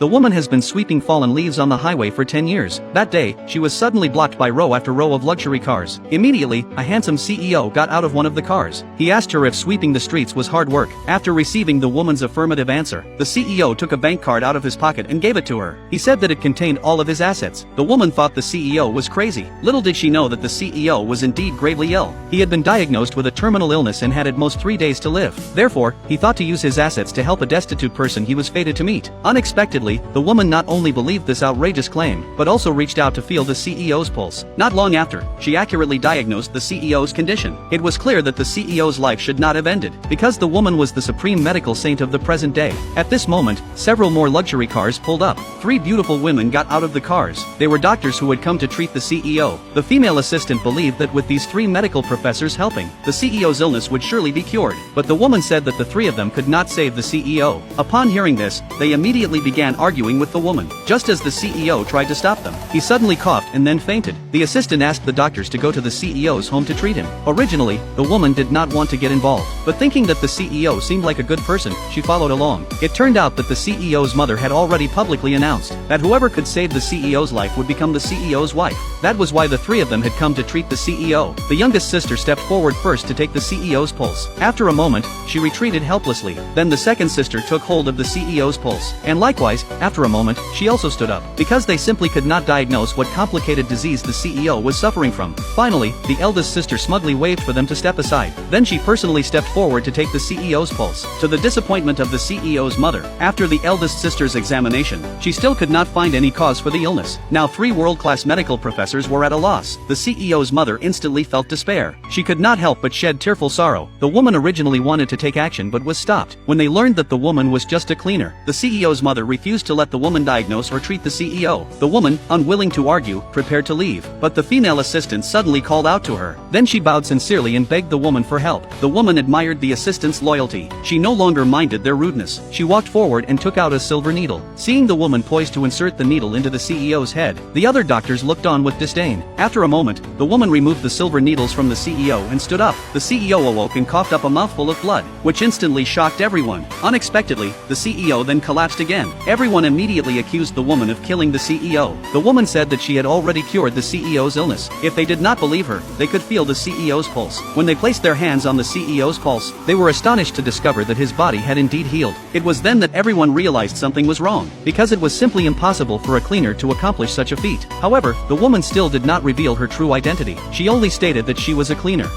The woman has been sweeping fallen leaves on the highway for 10 years. That day, she was suddenly blocked by row after row of luxury cars. Immediately, a handsome CEO got out of one of the cars. He asked her if sweeping the streets was hard work. After receiving the woman's affirmative answer, the CEO took a bank card out of his pocket and gave it to her. He said that it contained all of his assets. The woman thought the CEO was crazy. Little did she know that the CEO was indeed gravely ill. He had been diagnosed with a terminal illness and had at most 3 days to live. Therefore, he thought to use his assets to help a destitute person he was fated to meet. Unexpectedly, the woman not only believed this outrageous claim, but also reached out to feel the CEO's pulse. Not long after, she accurately diagnosed the CEO's condition. It was clear that the CEO's life should not have ended, because the woman was the supreme medical saint of the present day. At this moment, several more luxury cars pulled up. 3 beautiful women got out of the cars. They were doctors who had come to treat the CEO. The female assistant believed that with these 3 medical professors helping, the CEO's illness would surely be cured. But the woman said that the 3 of them could not save the CEO. Upon hearing this, they immediately began arguing with the woman. Just as the CEO tried to stop them, he suddenly coughed and then fainted. The assistant asked the doctors to go to the CEO's home to treat him. Originally, the woman did not want to get involved, but thinking that the CEO seemed like a good person, she followed along. It turned out that the CEO's mother had already publicly announced that whoever could save the CEO's life would become the CEO's wife. That was why the 3 of them had come to treat the CEO. The youngest sister stepped forward first to take the CEO's pulse. After a moment, she retreated helplessly. Then the second sister took hold of the CEO's pulse. And likewise, after a moment, she also stood up, because they simply could not diagnose what complicated disease the CEO was suffering from. Finally, the eldest sister smugly waved for them to step aside. Then she personally stepped forward to take the CEO's pulse. To the disappointment of the CEO's mother, after the eldest sister's examination, she still could not find any cause for the illness. Now 3 world-class medical professors were at a loss. The CEO's mother instantly felt despair. She could not help but shed tearful sorrow. The woman originally wanted to take action but was stopped. When they learned that the woman was just a cleaner, the CEO's mother refused to let the woman diagnose or treat the CEO. The woman, unwilling to argue, prepared to leave. But the female assistant suddenly called out to her. Then she bowed sincerely and begged the woman for help. The woman admired the assistant's loyalty. She no longer minded their rudeness. She walked forward and took out a silver needle. Seeing the woman poised to insert the needle into the CEO's head, the other doctors looked on with disdain. After a moment, the woman removed the silver needles from the CEO and stood up. The CEO awoke and coughed up a mouthful of blood, which instantly shocked everyone. Unexpectedly, the CEO then collapsed again. Everyone immediately accused the woman of killing the CEO. The woman said that she had already cured the CEO's illness. If they did not believe her, they could feel the CEO's pulse. When they placed their hands on the CEO's pulse, they were astonished to discover that his body had indeed healed. It was then that everyone realized something was wrong, because it was simply impossible for a cleaner to accomplish such a feat. However, the woman still did not reveal her true identity. She only stated that she was a cleaner.